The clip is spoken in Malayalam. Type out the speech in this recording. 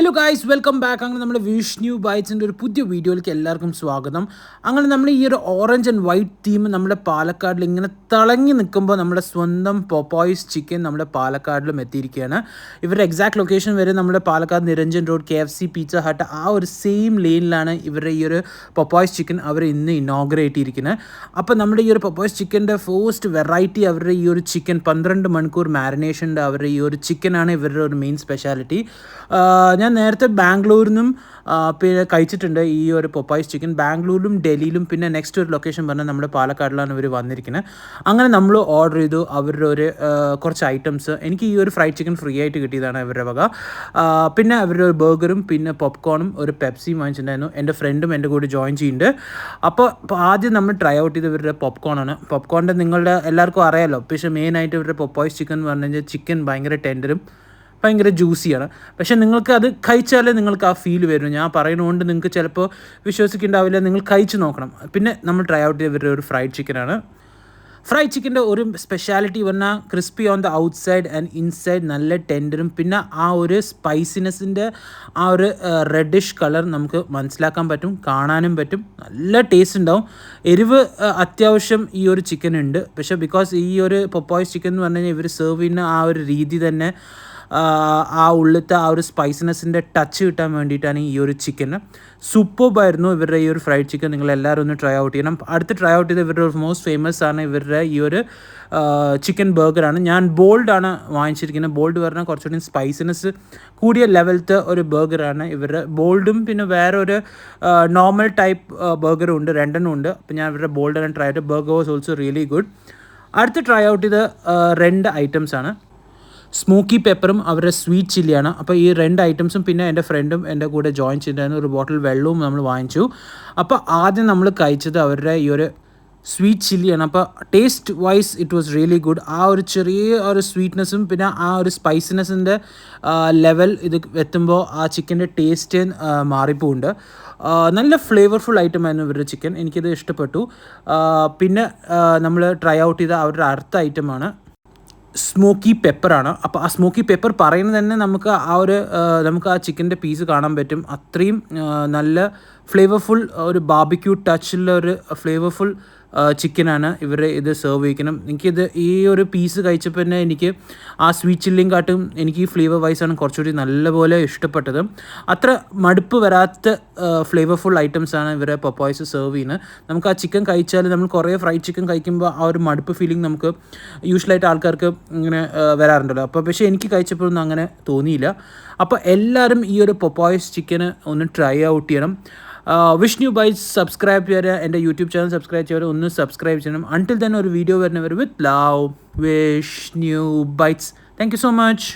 Hello guys, welcome back. അങ്ങനെ നമ്മുടെ വിഷ്ണു ബൈറ്റ്സിൻ്റെ ഒരു പുതിയ വീഡിയോയിലേക്ക് എല്ലാവർക്കും സ്വാഗതം. അങ്ങനെ നമ്മൾ ഈ ഒരു ഓറഞ്ച് ആൻഡ് വൈറ്റ് തീം നമ്മുടെ പാലക്കാടിൽ ഇങ്ങനെ തിളങ്ങി നിൽക്കുമ്പോൾ നമ്മുടെ സ്വന്തം പൊപ്പോയ്സ് ചിക്കൻ നമ്മുടെ പാലക്കാടിലും എത്തിയിരിക്കുകയാണ്. ഇവരുടെ എക്സാക്ട് ലൊക്കേഷൻ വരെ നമ്മുടെ Palakkad Niranjan road KFC pizza hut ആ ഒരു സെയിം ലെയിനിലാണ് ഇവരുടെ ഈ ഒരു പൊപ്പോയ്സ് ചിക്കൻ അവർ ഇന്ന് ഇനോഗ്രേറ്റ് ചെയ്തിരിക്കുന്നത്. അപ്പോൾ നമ്മുടെ ഈ ഒരു പൊപ്പോയ്സ് ചിക്കൻ്റെ ഫസ്റ്റ് വെറൈറ്റി അവരുടെ ഈ ഒരു ചിക്കൻ 12 മണിക്കൂർ മാരിനേഷൻ്റെ അവരുടെ ഈ ഒരു ചിക്കനാണ് ഇവരുടെ ഒരു മെയിൻ സ്പെഷ്യാലിറ്റി. ഞാൻ നേരത്തെ ബാംഗ്ലൂരിൽ നിന്നും പിന്നെ കഴിച്ചിട്ടുണ്ട് ഈ ഒരു പൊപ്പോയ്സ് ചിക്കൻ. ബാംഗ്ലൂരിലും ഡൽഹിയിലും പിന്നെ നെക്സ്റ്റ് ഒരു ലൊക്കേഷൻ പറഞ്ഞാൽ നമ്മുടെ പാലക്കാടിലാണ് ഇവർ വന്നിരിക്കുന്നത്. അങ്ങനെ നമ്മൾ ഓർഡർ ചെയ്തു അവരുടെ ഒരു കുറച്ച് ഐറ്റംസ്. എനിക്ക് ഈ ഒരു ഫ്രൈഡ് ചിക്കൻ ഫ്രീ ആയിട്ട് കിട്ടിയതാണ് ഇവരുടെ വക. പിന്നെ അവരുടെ ഒരു ബർഗറും പിന്നെ പോപ്കോണും ഒരു പെപ്സിയും വാങ്ങിച്ചിട്ടുണ്ടായിരുന്നു. എൻ്റെ ഫ്രണ്ടും എൻ്റെ കൂടെ ജോയിൻ ചെയ്യുന്നുണ്ട്. അപ്പോൾ ആദ്യം നമ്മൾ ട്രൈ ഔട്ട് ചെയ്ത് ഇവരുടെ പോപ്കോണാണ്. പോപ്കോണിൻ്റെ നിങ്ങളുടെ എല്ലാവർക്കും അറിയാമല്ലോ. പക്ഷേ മെയിനായിട്ട് ഇവരുടെ പൊപ്പോയ്സ് ചിക്കൻ എന്ന് പറഞ്ഞു കഴിഞ്ഞാൽ ചിക്കൻ ഭയങ്കര ടെൻഡറും ഭയങ്കര ജ്യൂസിയാണ്. പക്ഷേ നിങ്ങൾക്ക് അത് കഴിച്ചാലേ നിങ്ങൾക്ക് ആ ഫീൽ വരും. ഞാൻ പറയുന്നതുകൊണ്ട് നിങ്ങൾക്ക് ചിലപ്പോൾ വിശ്വസിക്കുന്നുണ്ടാവില്ല. നിങ്ങൾ കഴിച്ച് നോക്കണം. പിന്നെ നമ്മൾ ട്രൈ ഔട്ട് ചെയ്ത ഒരു ഫ്രൈഡ് ചിക്കനാണ്. ഫ്രൈഡ് ചിക്കൻ്റെ ഒരു സ്പെഷ്യാലിറ്റി പറഞ്ഞാൽ crispy on the out side and inside നല്ല ടെൻഡറും പിന്നെ ആ ഒരു സ്പൈസിനെസ്സിൻ്റെ ആ ഒരു റെഡിഷ് കളർ നമുക്ക് മനസ്സിലാക്കാൻ പറ്റും, കാണാനും പറ്റും. നല്ല ടേസ്റ്റ് ഉണ്ടാവും. എരിവ് അത്യാവശ്യം ഈ ഒരു ചിക്കൻ ഉണ്ട്. പക്ഷേ ബിക്കോസ് ഈ ഒരു പൊപ്പോയ്സ് ചിക്കൻ എന്ന് പറഞ്ഞു കഴിഞ്ഞാൽ ഇവർ സെർവ് ചെയ്യുന്ന ആ ഒരു രീതി തന്നെ ആ ഉള്ളിലത്തെ ആ ഒരു സ്പൈസിനെസ്സിൻ്റെ ടച്ച് കിട്ടാൻ വേണ്ടിയിട്ടാണ് ഈ ഒരു ചിക്കന്. സൂപ്പർബായിരുന്നു ഇവരുടെ ഈ ഒരു ഫ്രൈഡ് ചിക്കൻ. നിങ്ങളെല്ലാവരും ഒന്ന് ട്രൈ ഔട്ട് ചെയ്യണം. അടുത്ത് ട്രൈ ഔട്ട് ചെയ്ത് ഇവരുടെ മോസ്റ്റ് ഫേമസ് ആണ് ഇവരുടെ ഈ ഒരു ചിക്കൻ ബർഗറാണ്. ഞാൻ ബോൾഡാണ് വാങ്ങിച്ചിരിക്കുന്നത്. ബോൾഡ് പറഞ്ഞാൽ കുറച്ചുകൂടി സ്പൈസിനെസ് കൂടിയ ലെവലത്തെ ഒരു ബർഗറാണ് ഇവരുടെ. ബോൾഡും പിന്നെ വേറെ ഒരു നോർമൽ ടൈപ്പ് ബർഗറും ഉണ്ട്, രണ്ടെണ്ണം ഉണ്ട്. അപ്പോൾ ഞാൻ ഇവരുടെ ബോൾഡാണ് ട്രൈ ചെയ്തത്. Burger was also really good. അടുത്ത് ട്രൈ ഔട്ട് ചെയ്ത 2 ഐറ്റംസാണ്. സ്മോക്കി പെപ്പറും അവരുടെ സ്വീറ്റ് ചില്ലിയാണ്. അപ്പോൾ ഈ 2 ഐറ്റംസും പിന്നെ എൻ്റെ ഫ്രണ്ടും എൻ്റെ കൂടെ ജോയിൻ ചെയ്തിട്ടായിരുന്നു. ഒരു ബോട്ടിൽ വെള്ളവും നമ്മൾ വാങ്ങിച്ചു. അപ്പോൾ ആദ്യം നമ്മൾ കഴിച്ചത് അവരുടെ ഈ ഒരു സ്വീറ്റ് ചില്ലിയാണ്. അപ്പോൾ taste vice it was really good. ആ ഒരു ചെറിയ ഒരു സ്വീറ്റ്നെസ്സും പിന്നെ ആ ഒരു സ്പൈസിനെസ്സിൻ്റെ ലെവൽ ഇത് എത്തുമ്പോൾ ആ ചിക്കൻ്റെ ടേസ്റ്റ് മാറിപ്പോണ്ട്. നല്ല ഫ്ലേവർഫുൾ ഐറ്റമായിരുന്നു ഇവരുടെ ചിക്കൻ. എനിക്കിത് ഇഷ്ടപ്പെട്ടു. പിന്നെ നമ്മൾ ട്രൈ ഔട്ട് ചെയ്ത അവരുടെ അടുത്ത ഐറ്റമാണ് സ്മോക്കി പെപ്പറാണ്. അപ്പോൾ ആ സ്മോക്കി പെപ്പർ പറയുന്നത് തന്നെ നമുക്ക് ആ ചിക്കൻ്റെ പീസ് കാണാൻ പറ്റും. അത്രയും നല്ല ഫ്ലേവർഫുൾ ഒരു ബാർബിക്യൂ ടച്ചുള്ള ഒരു ഫ്ലേവർഫുൾ ചിക്കനാണ് ഇവർ ഇത് സെർവ് ചെയ്യിക്കണം. എനിക്കിത് ഈ ഒരു പീസ് കഴിച്ചപ്പോൾ തന്നെ എനിക്ക് ആ സ്വീറ്റ് ചില്ലിയും കാട്ടും എനിക്ക് ഈ ഫ്ലേവർ വൈസാണ് കുറച്ചുകൂടി നല്ലപോലെ ഇഷ്ടപ്പെട്ടത്. അത്ര മടുപ്പ് വരാത്ത ഫ്ലേവർഫുൾ ഐറ്റംസാണ് ഇവരെ പൊപ്പോയ്സ് സെർവ് ചെയ്യുന്നത്. നമുക്ക് ആ ചിക്കൻ കഴിച്ചാൽ നമ്മൾ കുറേ ഫ്രൈഡ് ചിക്കൻ കഴിക്കുമ്പോൾ ആ ഒരു മടുപ്പ് ഫീലിംഗ് നമുക്ക് യൂഷ്വലായിട്ട് ആൾക്കാർക്ക് ഇങ്ങനെ വരാറുണ്ടല്ലോ. അപ്പോൾ പക്ഷേ എനിക്ക് കഴിച്ചപ്പോഴൊന്നും അങ്ങനെ തോന്നിയില്ല. അപ്പോൾ എല്ലാവരും ഈ ഒരു പൊപ്പോയ്സ് ചിക്കന് ഒന്ന് ട്രൈ ഔട്ട് ചെയ്യണം. വിഷ്ണു ബൈറ്റ്സ് സബ്സ്ക്രൈബ് ചെയ്യുക. എൻ്റെ യൂട്യൂബ് ചാനൽ സബ്സ്ക്രൈബ് ചെയ്യുക. ഒന്ന് സബ്സ്ക്രൈബ് ചെയ്യണം. അൺടിൽ തന്നെ ഒരു വീഡിയോ വരുന്നവർ with love, Vishnu Bytes. Thank you so much.